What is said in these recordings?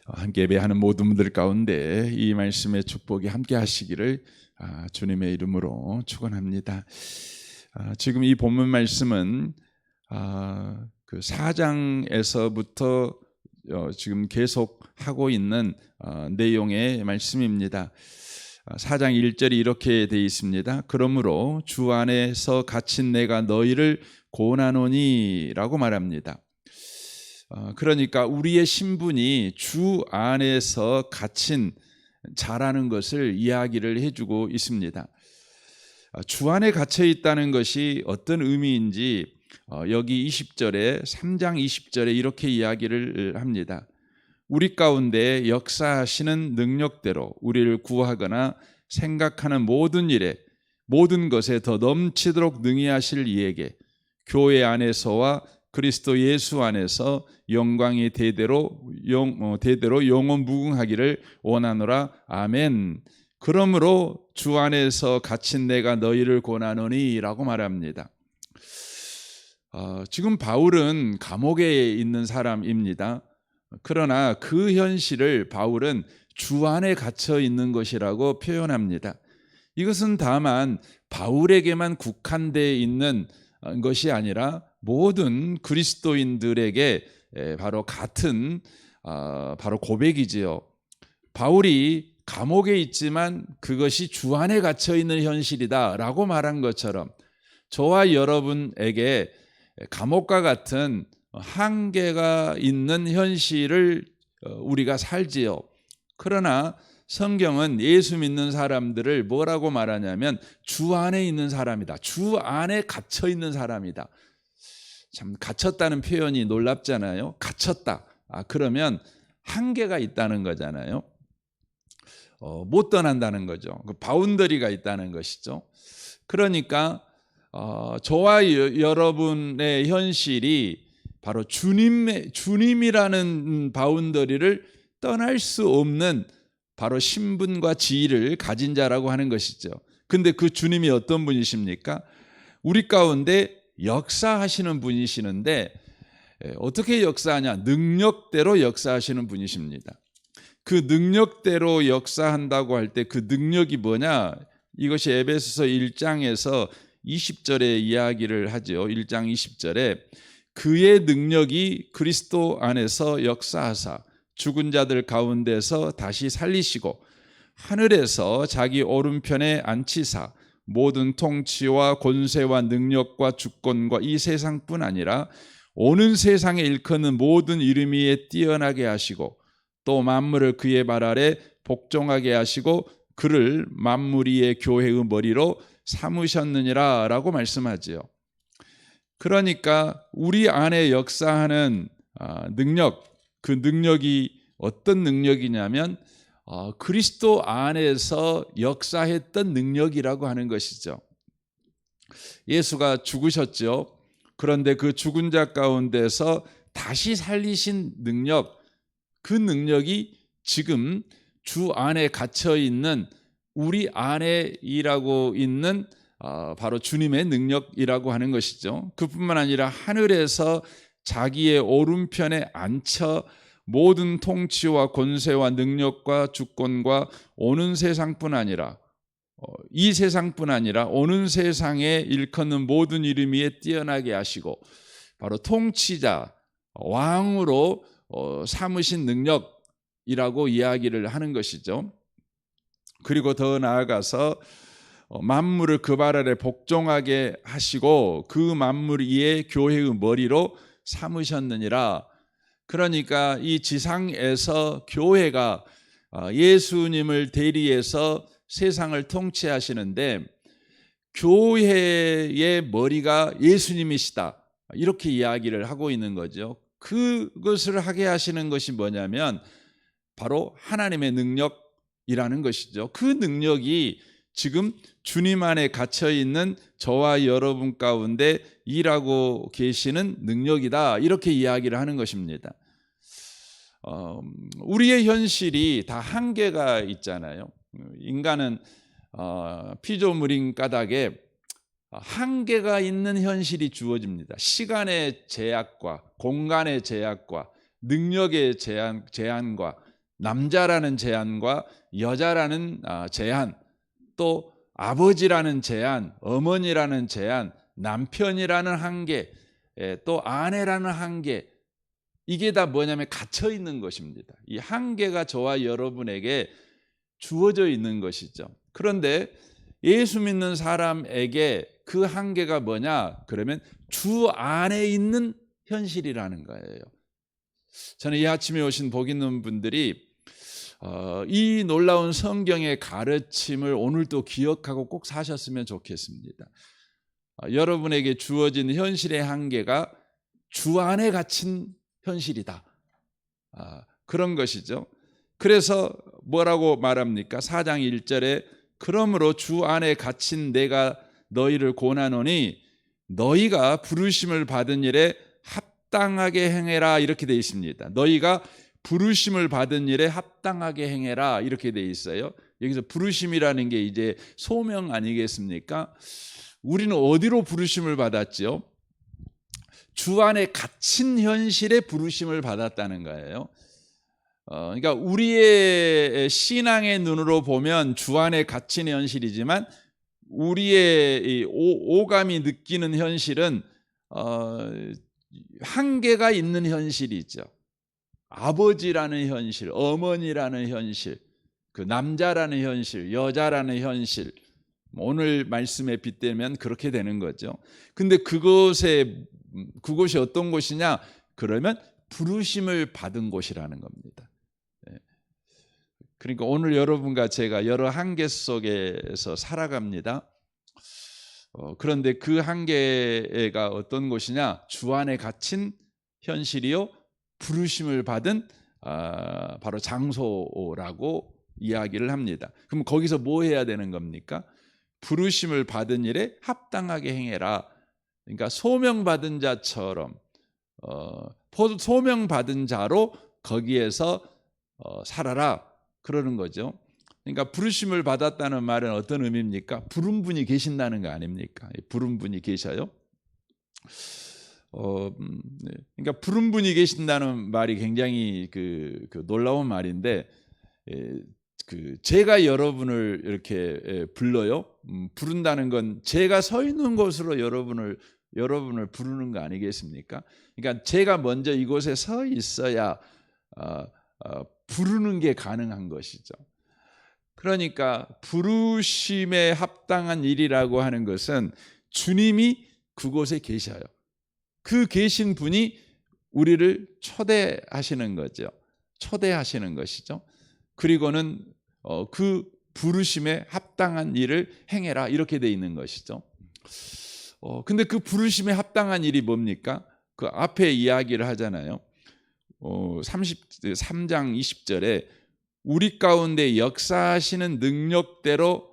함께 예배하는 모든 분들 가운데 이 말씀의 축복이 함께 하시기를 주님의 이름으로 축원합니다. 지금 이 본문 말씀은 그 4장에서부터 지금 계속 하고 있는 내용의 말씀입니다. 4장 1절이 이렇게 되어 있습니다. 그러므로 주 안에서 갇힌 내가 너희를 고난하노니 라고 말합니다. 그러니까 우리의 신분이 주 안에서 갇힌 자라는 것을 이야기를 해주고 있습니다. 주 안에 갇혀 있다는 것이 어떤 의미인지 여기 20절에 3장 20절에 이렇게 이야기를 합니다. 우리 가운데 역사하시는 능력대로 우리를 구하거나 생각하는 모든 일에 모든 것에 더 넘치도록 능히 하실 이에게 교회 안에서와 그리스도 예수 안에서 영광이 대대로 영원 무궁하기를 원하노라. 아멘. 그러므로 주 안에서 갇힌 내가 너희를 고난하노니 라고 말합니다. 지금 바울은 감옥에 있는 사람입니다. 그러나 그 현실을 바울은 주 안에 갇혀 있는 것이라고 표현합니다. 이것은 다만 바울에게만 국한되어 있는 것이 아니라 모든 그리스도인들에게 바로 같은 바로 고백이지요. 바울이 감옥에 있지만 그것이 주 안에 갇혀 있는 현실이다라고 말한 것처럼 저와 여러분에게 감옥과 같은 한계가 있는 현실을 우리가 살지요. 그러나 성경은 예수 믿는 사람들을 뭐라고 말하냐면 주 안에 있는 사람이다. 주 안에 갇혀 있는 사람이다. 참 갇혔다는 표현이 놀랍잖아요. 갇혔다. 그러면 한계가 있다는 거잖아요. 못 떠난다는 거죠. 그 바운더리가 있다는 것이죠. 그러니까 저와 여러분의 현실이 바로 주님이라는 바운더리를 떠날 수 없는 바로 신분과 지위를 가진 자라고 하는 것이죠. 근데 그 주님이 어떤 분이십니까? 우리 가운데 역사하시는 분이시는데 어떻게 역사하냐? 능력대로 역사하시는 분이십니다. 그 능력대로 역사한다고 할 때 그 능력이 뭐냐? 이것이 에베소서 1장에서 20절에 이야기를 하죠. 1장 20절에 그의 능력이 그리스도 안에서 역사하사 죽은 자들 가운데서 다시 살리시고 하늘에서 자기 오른편에 앉히사 모든 통치와 권세와 능력과 주권과 이 세상뿐 아니라 오는 세상에 일컫는 모든 이름 위에 뛰어나게 하시고 또 만물을 그의 발 아래 복종하게 하시고 그를 만물 위의 교회의 머리로 삼으셨느니라 라고 말씀하지요. 그러니까 우리 안에 역사하는 능력, 그 능력이 어떤 능력이냐면 그리스도 안에서 역사했던 능력이라고 하는 것이죠. 예수가 죽으셨죠. 그런데 그 죽은 자 가운데서 다시 살리신 능력, 그 능력이 지금 주 안에 갇혀 있는 우리 안에 일하고 있는 바로 주님의 능력이라고 하는 것이죠. 그뿐만 아니라 하늘에서 자기의 오른편에 앉혀 모든 통치와 권세와 능력과 주권과 오는 세상뿐 아니라 이 세상뿐 아니라 오는 세상에 일컫는 모든 이름 위에 뛰어나게 하시고 바로 통치자, 왕으로 삼으신 능력이라고 이야기를 하는 것이죠. 그리고 더 나아가서 만물을 그 발 아래 복종하게 하시고 그 만물 위에 교회의 머리로 삼으셨느니라. 그러니까 이 지상에서 교회가 예수님을 대리해서 세상을 통치하시는데 교회의 머리가 예수님이시다. 이렇게 이야기를 하고 있는 거죠. 그것을 하게 하시는 것이 뭐냐면 바로 하나님의 능력이라는 것이죠. 그 능력이 지금 주님 안에 갇혀 있는 저와 여러분 가운데 일하고 계시는 능력이다. 이렇게 이야기를 하는 것입니다. 우리의 현실이 다 한계가 있잖아요. 인간은 피조물인 까닭에 한계가 있는 현실이 주어집니다. 시간의 제약과 공간의 제약과 능력의 제한과 남자라는 제한과 여자라는 제한, 또 아버지라는 제한, 어머니라는 제한, 남편이라는 한계, 또 아내라는 한계, 이게 다 뭐냐면 갇혀 있는 것입니다. 이 한계가 저와 여러분에게 주어져 있는 것이죠. 그런데 예수 믿는 사람에게 그 한계가 뭐냐? 그러면 주 안에 있는 현실이라는 거예요. 저는 이 아침에 오신 복 있는 분들이 이 놀라운 성경의 가르침을 오늘도 기억하고 꼭 사셨으면 좋겠습니다. 여러분에게 주어진 현실의 한계가 주 안에 갇힌 현실이다. 그런 것이죠. 그래서 뭐라고 말합니까? 4장 1절에 그러므로 주 안에 갇힌 내가 너희를 권하노니 너희가 부르심을 받은 일에 합당하게 행해라, 이렇게 되어 있습니다. 너희가 부르심을 받은 일에 합당하게 행해라, 이렇게 되어 있어요. 여기서 부르심이라는 게 이제 소명 아니겠습니까? 우리는 어디로 부르심을 받았죠? 주 안에 갇힌 현실에 부르심을 받았다는 거예요. 그러니까 우리의 신앙의 눈으로 보면 주 안에 갇힌 현실이지만 우리의 오감이 느끼는 현실은 한계가 있는 현실이죠. 아버지라는 현실, 어머니라는 현실, 그 남자라는 현실, 여자라는 현실, 오늘 말씀에 빗대면 그렇게 되는 거죠. 근데 그것이 어떤 곳이냐? 그러면 부르심을 받은 곳이라는 겁니다. 그러니까 오늘 여러분과 제가 여러 한계 속에서 살아갑니다. 그런데 그 한계가 어떤 곳이냐? 주 안에 갇힌 현실이요, 부르심을 받은 바로 장소라고 이야기를 합니다. 그럼 거기서 뭐 해야 되는 겁니까? 부르심을 받은 일에 합당하게 행해라. 그러니까 소명받은 자처럼 소명받은 자로 거기에서 살아라, 그러는 거죠. 그러니까 부르심을 받았다는 말은 어떤 의미입니까? 부른 분이 계신다는 거 아닙니까? 부른 분이 계셔요. 그러니까 부른 분이 계신다는 말이 굉장히 그 놀라운 말인데, 제가 여러분을 이렇게 불러요. 부른다는 건 제가 서 있는 곳으로 여러분을 부르는 거 아니겠습니까? 그러니까 제가 먼저 이곳에 서 있어야 부르는 게 가능한 것이죠. 그러니까 부르심에 합당한 일이라고 하는 것은 주님이 그곳에 계셔요. 그 계신 분이 우리를 초대하시는 거죠. 초대하시는 것이죠. 그리고는 그 부르심에 합당한 일을 행해라, 이렇게 돼 있는 것이죠. 근데 그 부르심에 합당한 일이 뭡니까? 그 앞에 이야기를 하잖아요. 33장 20절에 우리 가운데 역사하시는 능력대로,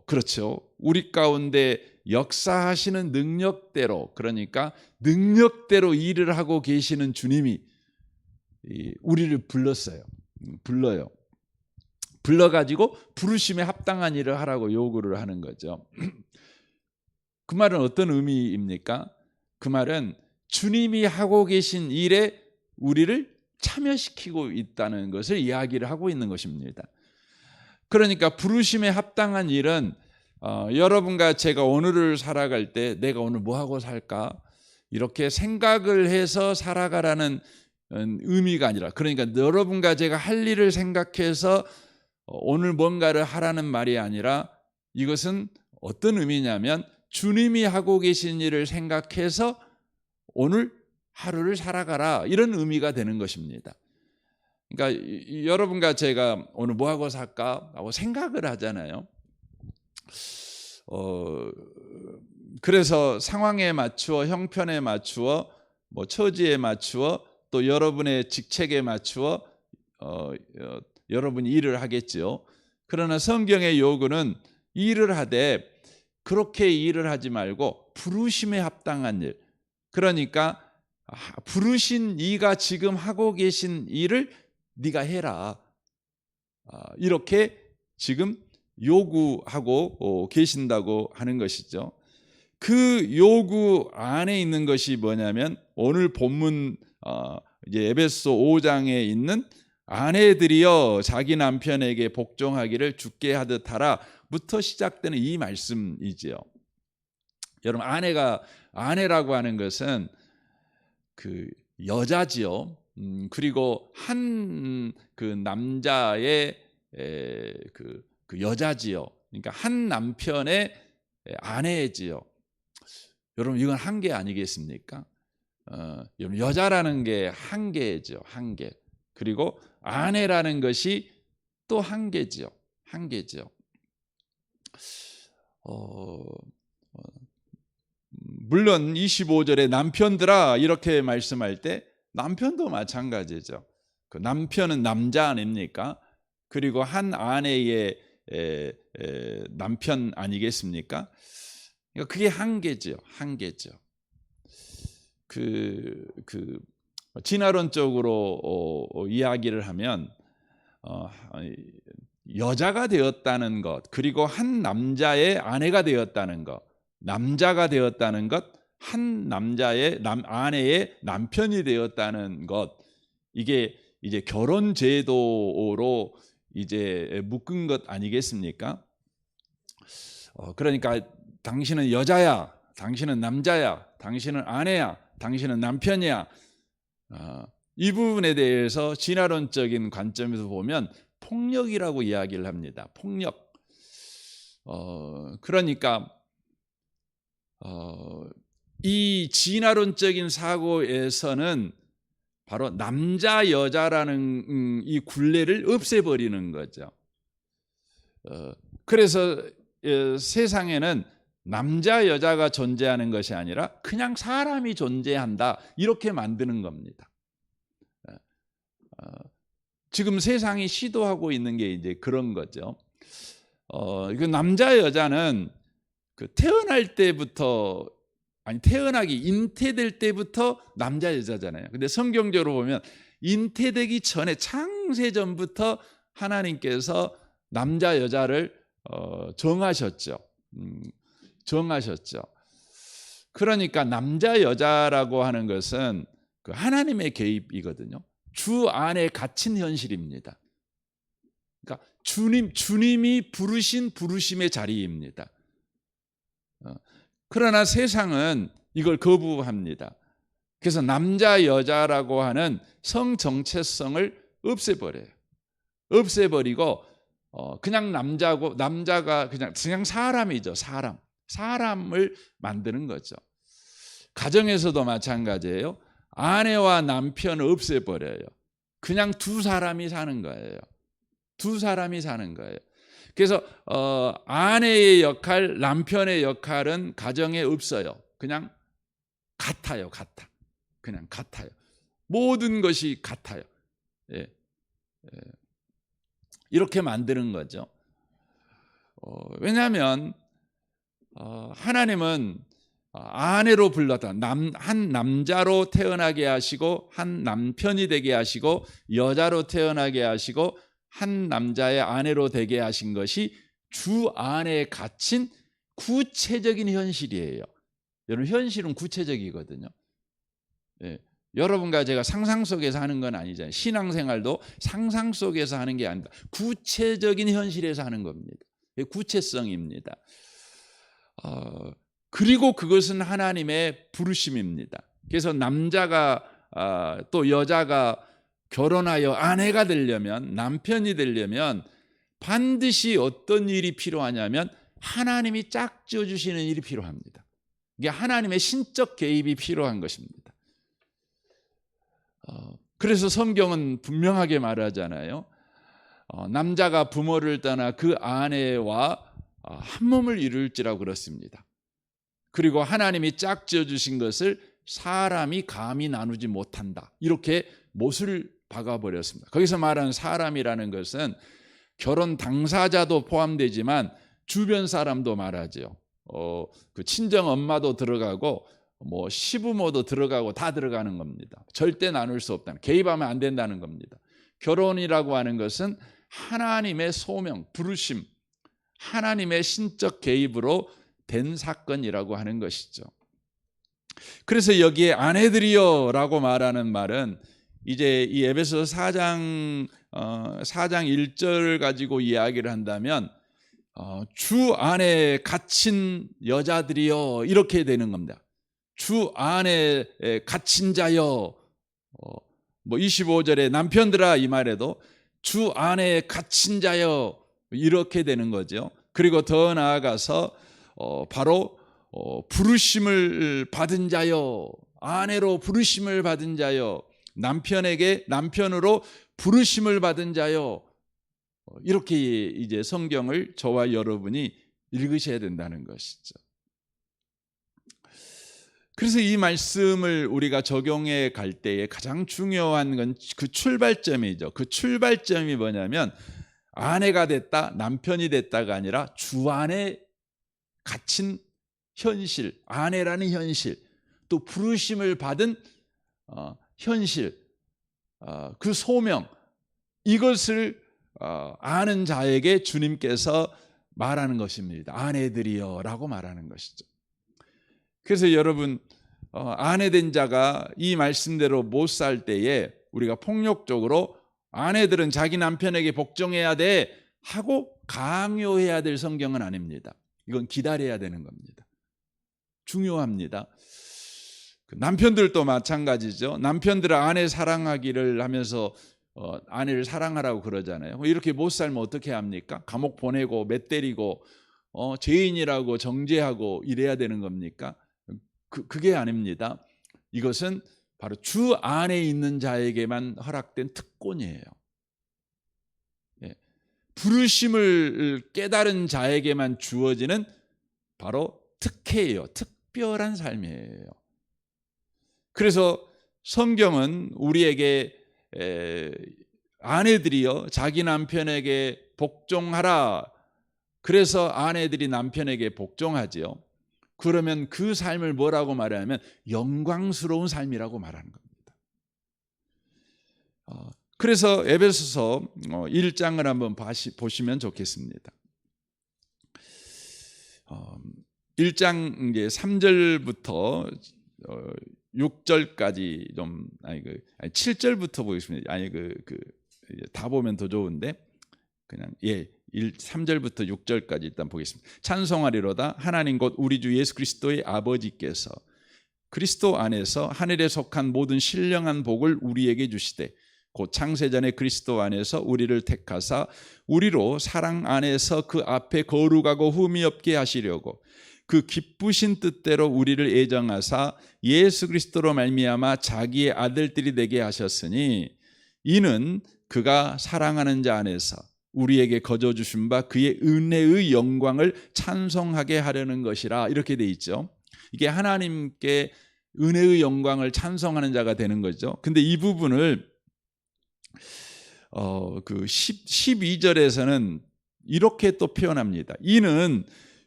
그렇죠. 우리 가운데 역사하시는 능력대로, 그러니까 능력대로 일을 하고 계시는 주님이 우리를 불러요. 불러가지고 부르심에 합당한 일을 하라고 요구를 하는 거죠. 그 말은 어떤 의미입니까? 그 말은 주님이 하고 계신 일에 우리를 참여시키고 있다는 것을 이야기를 하고 있는 것입니다. 그러니까 부르심에 합당한 일은 여러분과 제가 오늘을 살아갈 때 내가 오늘 뭐 하고 살까? 이렇게 생각을 해서 살아가라는 의미가 아니라, 그러니까 여러분과 제가 할 일을 생각해서 오늘 뭔가를 하라는 말이 아니라, 이것은 어떤 의미냐면 주님이 하고 계신 일을 생각해서 오늘 하루를 살아가라, 이런 의미가 되는 것입니다. 그러니까 여러분과 제가 오늘 뭐 하고 살까 하고 생각을 하잖아요. 그래서 상황에 맞추어, 형편에 맞추어, 뭐 처지에 맞추어, 또 여러분의 직책에 맞추어 여러분이 일을 하겠죠. 그러나 성경의 요구는 일을 하되 그렇게 일을 하지 말고 부르심에 합당한 일, 그러니까 부르신 네가 지금 하고 계신 일을 네가 해라, 이렇게 지금 요구하고 계신다고 하는 것이죠. 그 요구 안에 있는 것이 뭐냐면 오늘 본문 이제 에베소 5장에 있는 아내들이여 자기 남편에게 복종하기를 주께 하듯 하라부터 시작되는 이 말씀이지요. 여러분, 아내라고 하는 것은 그 여자지요. 그리고 한 그 남자의 그 여자지요. 그러니까 한 남편의 아내지요. 여러분, 이건 한계 아니겠습니까? 여러분, 여자라는 게 한계죠, 한계. 그리고 아내라는 것이 또 한계죠, 한계죠. 물론 25절에 남편들아 이렇게 말씀할 때 남편도 마찬가지죠. 그 남편은 남자 아닙니까? 그리고 한 아내의 남편 아니겠습니까? 그러니까 그게 한계죠, 한계죠. 진화론적으로 이야기를 하면 여자가 되었다는 것, 그리고 한 남자의 아내가 되었다는 것, 남자가 되었다는 것, 한 남자의 아내의 남편이 되었다는 것, 이게 이제 결혼 제도로 이제 묶은 것 아니겠습니까? 그러니까 당신은 여자야, 당신은 남자야, 당신은 아내야, 당신은 남편이야. 이 부분에 대해서 진화론적인 관점에서 보면 폭력이라고 이야기를 합니다. 폭력. 그러니까 이 진화론적인 사고에서는 바로 남자 여자라는 이 굴레를 없애버리는 거죠. 그래서 세상에는 남자 여자가 존재하는 것이 아니라 그냥 사람이 존재한다, 이렇게 만드는 겁니다. 지금 세상이 시도하고 있는 게 이제 그런 거죠. 그 남자 여자는 그 태어날 때부터, 태어나기 잉태될 때부터 남자 여자잖아요. 근데 성경적으로 보면 잉태되기 전에 창세 전부터 하나님께서 남자 여자를 정하셨죠. 정하셨죠. 그러니까 남자 여자라고 하는 것은 그 하나님의 개입이거든요. 주 안에 갇힌 현실입니다. 그러니까 주님이 부르신 부르심의 자리입니다. 그러나 세상은 이걸 거부합니다. 그래서 남자 여자라고 하는 성 정체성을 없애버려요. 없애버리고 그냥 남자가 그냥 사람이죠. 사람을 만드는 거죠. 가정에서도 마찬가지예요. 아내와 남편을 없애버려요. 그냥 두 사람이 사는 거예요. 두 사람이 사는 거예요. 그래서 아내의 역할, 남편의 역할은 가정에 없어요. 그냥 같아요. 그냥 같아요. 모든 것이 같아요. 이렇게 만드는 거죠. 왜냐하면 하나님은 아내로 불렀다. 한 남자로 태어나게 하시고 한 남편이 되게 하시고 여자로 태어나게 하시고 한 남자의 아내로 되게 하신 것이 주 안에 갇힌 구체적인 현실이에요. 여러분, 현실은 구체적이거든요. 여러분과 제가 상상 속에서 하는 건 아니잖아요. 신앙생활도 상상 속에서 하는 게 아닙니다. 구체적인 현실에서 하는 겁니다. 구체성입니다. 그리고 그것은 하나님의 부르심입니다. 그래서 남자가 또 여자가 결혼하여 아내가 되려면, 남편이 되려면 반드시 어떤 일이 필요하냐면 하나님이 짝지어 주시는 일이 필요합니다. 이게 하나님의 신적 개입이 필요한 것입니다. 그래서 성경은 분명하게 말하잖아요. 남자가 부모를 떠나 그 아내와 한 몸을 이룰지라고 그렇습니다. 그리고 하나님이 짝지어 주신 것을 사람이 감히 나누지 못한다, 이렇게 못을 박아버렸습니다. 거기서 말하는 사람이라는 것은 결혼 당사자도 포함되지만 주변 사람도 말하죠. 그 친정 엄마도 들어가고 뭐 시부모도 들어가고 다 들어가는 겁니다. 절대 나눌 수 없다는, 개입하면 안 된다는 겁니다. 결혼이라고 하는 것은 하나님의 소명, 부르심, 하나님의 신적 개입으로 된 사건이라고 하는 것이죠. 그래서 여기에 아내들이여 라고 말하는 말은 이제 이 에베소서 4장 1절 가지고 이야기를 한다면 주 안에 갇힌 여자들이여 이렇게 되는 겁니다. 주 안에 갇힌 자여. 뭐 25절에 남편들아 이 말에도 주 안에 갇힌 자여 이렇게 되는 거죠. 그리고 더 나아가서 바로 부르심을 받은 자여, 아내로 부르심을 받은 자여, 남편으로 부르심을 받은 자여, 이렇게 이제 성경을 저와 여러분이 읽으셔야 된다는 것이죠. 그래서 이 말씀을 우리가 적용해 갈 때에 가장 중요한 건 그 출발점이죠. 그 출발점이 뭐냐면 아내가 됐다, 남편이 됐다가 아니라 주 안에 갇힌 현실, 아내라는 현실, 또 부르심을 받은 현실, 그 소명, 이것을 아는 자에게 주님께서 말하는 것입니다. 아내들이여 라고 말하는 것이죠. 그래서 여러분, 아내된 자가 이 말씀대로 못 살 때에 우리가 폭력적으로 아내들은 자기 남편에게 복종해야 돼 하고 강요해야 될 성경은 아닙니다. 이건 기다려야 되는 겁니다. 중요합니다. 남편들도 마찬가지죠. 남편들은 아내 사랑하기를 하면서 아내를 사랑하라고 그러잖아요. 이렇게 못 살면 어떻게 합니까? 감옥 보내고 매 때리고 죄인이라고 정죄하고 이래야 되는 겁니까? 그게 아닙니다. 이것은 바로 주 안에 있는 자에게만 허락된 특권이에요. 부르심을 깨달은 자에게만 주어지는 바로 특혜예요. 특별한 삶이에요. 그래서 성경은 우리에게 아내들이여 자기 남편에게 복종하라. 그래서 아내들이 남편에게 복종하지요. 그러면 그 삶을 뭐라고 말하냐면 영광스러운 삶이라고 말하는 겁니다. 그래서 에베소서 1장을 한번 보시면 좋겠습니다. 1장 이제 3절부터 6절까지 7절부터 보겠습니다. 다 보면 더 좋은데 그냥 3절부터 6절까지 일단 보겠습니다. 찬송하리로다 하나님 곧 우리 주 예수 그리스도의 아버지께서 그리스도 안에서 하늘에 속한 모든 신령한 복을 우리에게 주시되 곧 창세전에 그리스도 안에서 우리를 택하사 우리로 사랑 안에서 그 앞에 거룩하고 흠이 없게 하시려고 그 기쁘신 뜻대로 우리를 애정하사 예수 그리스도로 말미암아 자기의 아들들이 되게 하셨으니 이는 그가 사랑하는 자 안에서 우리에게 거저 주신 바 그의 은혜의 영광을 찬송하게 하려는 것이라 이렇게 돼 있죠. 이게 하나님께 은혜의 영광을 찬송하는 자가 되는 거죠. 근데 이 부분을 12절에서는 이렇게 또 표현합니다. 이는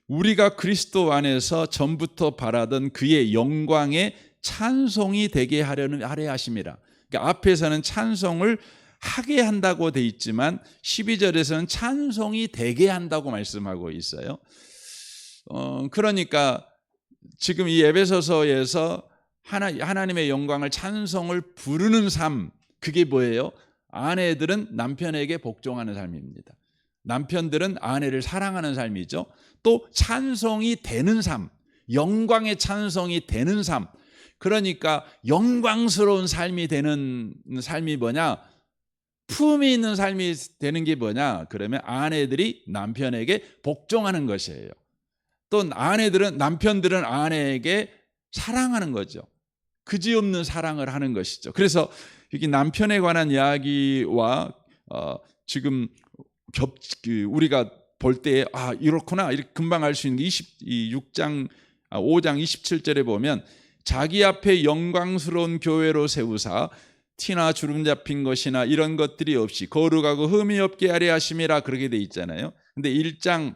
우리가 그리스도 안에서 전부터 바라던 그의 영광의 찬송이 되게 하려 하심이라. 그러니까 앞에서는 찬송을 하게 한다고 돼 있지만 12절에서는 찬송이 되게 한다고 말씀하고 있어요. 그러니까 지금 이 에베소서에서 하나님의 영광을 찬송을 부르는 삶, 그게 뭐예요? 아내들은 남편에게 복종하는 삶입니다. 남편들은 아내를 사랑하는 삶이죠. 또 찬송이 되는 삶, 영광의 찬송이 되는 삶. 그러니까 영광스러운 삶이 되는 삶이 뭐냐? 품이 있는 삶이 되는 게 뭐냐? 그러면 아내들이 남편에게 복종하는 것이에요. 또 남편들은 아내에게 사랑하는 거죠. 그지없는 사랑을 하는 것이죠. 그래서 여기 남편에 관한 이야기와 지금 우리가 볼 때 이렇구나 이렇게 금방 알 수 있는 게 5장 27절에 보면 자기 앞에 영광스러운 교회로 세우사 티나 주름 잡힌 것이나 이런 것들이 없이 거룩하고 흠이 없게 하려 하심이라 그렇게 돼 있잖아요. 근데 1장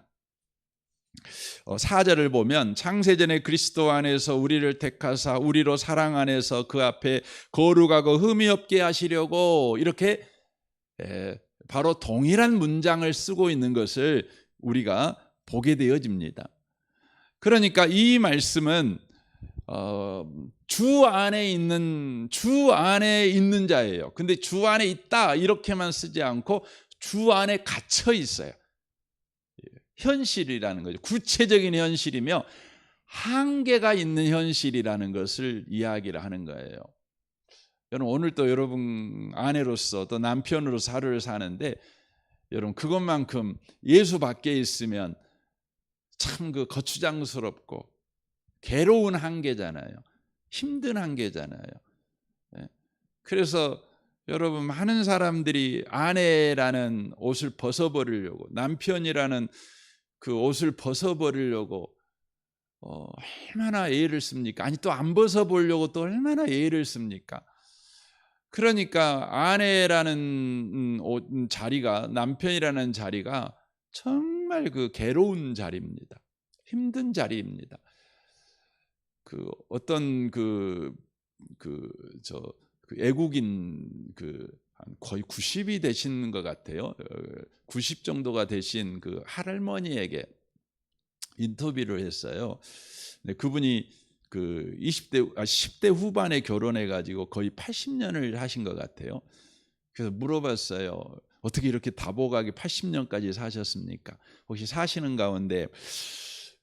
4절을 보면 창세전에 그리스도 안에서 우리를 택하사 우리로 사랑 안에서 그 앞에 거룩하고 흠이 없게 하시려고 이렇게 바로 동일한 문장을 쓰고 있는 것을 우리가 보게 되어집니다. 그러니까 이 말씀은 주 안에 있는 자예요. 근데 주 안에 있다 이렇게만 쓰지 않고 주 안에 갇혀 있어요. 현실이라는 거죠. 구체적인 현실이며 한계가 있는 현실이라는 것을 이야기를 하는 거예요. 여러분 오늘 또 여러분 아내로서 또 남편으로서 하루를 사는데 여러분 그것만큼 예수 밖에 있으면 참 그 거추장스럽고 괴로운 한계잖아요. 힘든 한계잖아요. 그래서 여러분 많은 사람들이 아내라는 옷을 벗어버리려고 남편이라는 그 옷을 벗어버리려고 얼마나 애를 씁니까? 아니 또 안 벗어보려고 또 얼마나 애를 씁니까? 그러니까 아내라는 자리가 남편이라는 자리가 정말 그 괴로운 자리입니다. 힘든 자리입니다. 그 어떤 애국인 한 거의 90이 되신 것 같아요. 90 정도가 되신 그 할머니에게 인터뷰를 했어요. 근데 그분이 그 10대 후반에 결혼해 가지고 거의 80년을 하신 것 같아요. 그래서 물어봤어요. 어떻게 이렇게 다복하게 80년까지 사셨습니까? 혹시 사시는 가운데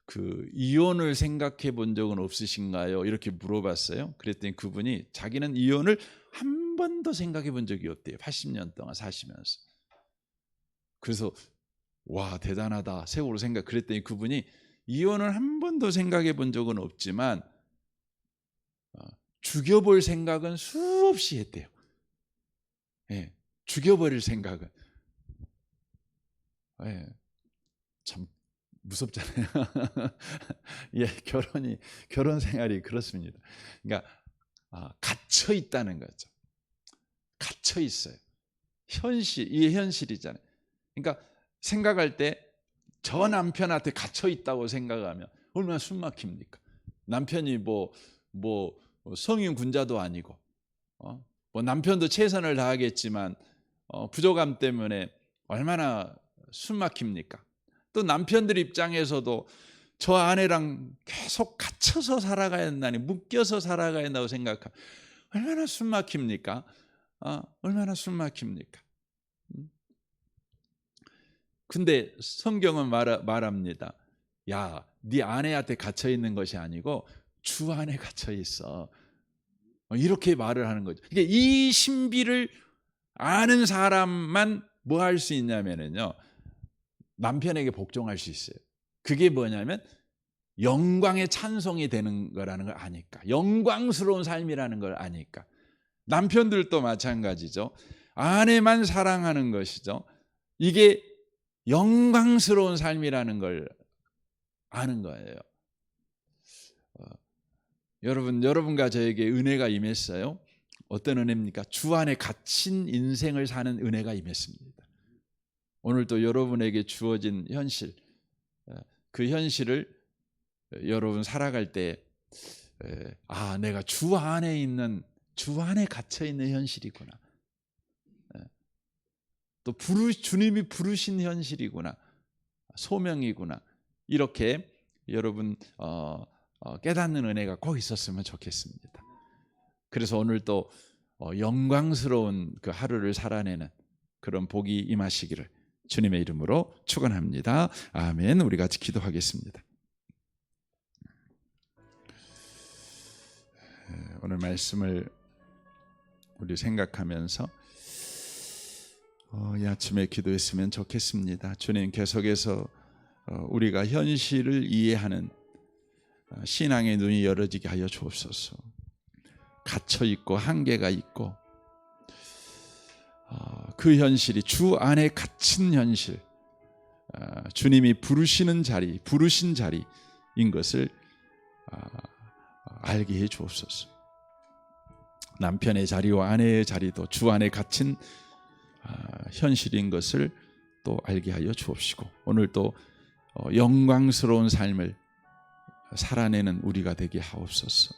그 이혼을 생각해 본 적은 없으신가요? 이렇게 물어봤어요. 그랬더니 그분이 자기는 이혼을 한 번도 생각해 본 적이 없대요. 80년 동안 사시면서. 그래서 와 대단하다 세월호 생각. 그랬더니 그분이 이혼을 한 번도 생각해 본 적은 없지만 죽여볼 생각은 수없이 했대요. 예, 죽여버릴 생각은. 예, 참 무섭잖아요. 예, 결혼 생활이 그렇습니다. 그러니까 갇혀 있다는 거죠. 갇혀 있어요. 이게 현실이잖아요. 그러니까 생각할 때 저 남편한테 갇혀 있다고 생각하면 얼마나 숨막힙니까? 남편이 뭐 성인 군자도 아니고, 뭐 남편도 최선을 다하겠지만 부족함 때문에 얼마나 숨막힙니까? 또 남편들 입장에서도 저 아내랑 계속 갇혀서 살아가야 한다니, 묶여서 살아가야 한다고 생각하면 얼마나 숨막힙니까? 얼마나 숨막힙니까? 근데 성경은 말합니다. 야, 네 아내한테 갇혀 있는 것이 아니고 주 안에 갇혀 있어. 이렇게 말을 하는 거죠. 그러니까 이 신비를 아는 사람만 뭐 할 수 있냐면요, 남편에게 복종할 수 있어요. 그게 뭐냐면 영광의 찬송이 되는 거라는 걸 아니까, 영광스러운 삶이라는 걸 아니까. 남편들도 마찬가지죠. 아내만 사랑하는 것이죠. 이게 영광스러운 삶이라는 걸 아는 거예요. 여러분과 저에게 은혜가 임했어요. 어떤 은혜입니까? 주 안에 갇힌 인생을 사는 은혜가 임했습니다. 오늘도 여러분에게 주어진 현실, 그 현실을 여러분 살아갈 때 내가 주 안에 갇혀 있는 현실이구나. 또 주님이 부르신 현실이구나. 소명이구나. 이렇게 여러분 깨닫는 은혜가 꼭 있었으면 좋겠습니다. 그래서 오늘 또 영광스러운 그 하루를 살아내는 그런 복이 임하시기를 주님의 이름으로 축원합니다. 아멘. 우리 같이 기도하겠습니다. 오늘 말씀을 우리 생각하면서 이 아침에 기도했으면 좋겠습니다. 주님, 계속해서 우리가 현실을 이해하는 신앙의 눈이 열어지게 하여 주옵소서. 갇혀 있고 한계가 있고 그 현실이 주 안에 갇힌 현실, 주님이 부르신 자리인 것을 알게 해 주옵소서. 남편의 자리와 아내의 자리도 주 안에 갇힌 현실인 것을 또 알게 하여 주옵시고, 오늘 또 영광스러운 삶을 살아내는 우리가 되게 하옵소서.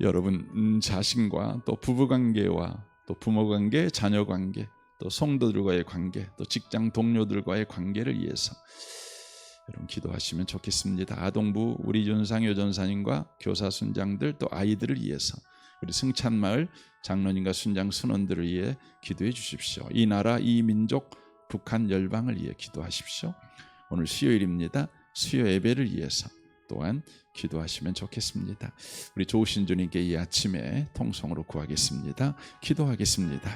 여러분 자신과 또 부부관계와 또 부모관계, 자녀관계, 또 성도들과의 관계, 또 직장 동료들과의 관계를 위해서 여러분 기도하시면 좋겠습니다. 아동부 우리 윤상효 전사님과 교사 순장들 또 아이들을 위해서 우리 승찬마을 장로님과 순장 순원들을 위해 기도해 주십시오. 이 나라 이 민족 북한 열방을 위해 기도하십시오. 오늘 수요일입니다. 수요 예배를 위해서 또한 기도하시면 좋겠습니다. 우리 좋으신 주님께 이 아침에 통성으로 구하겠습니다. 기도하겠습니다.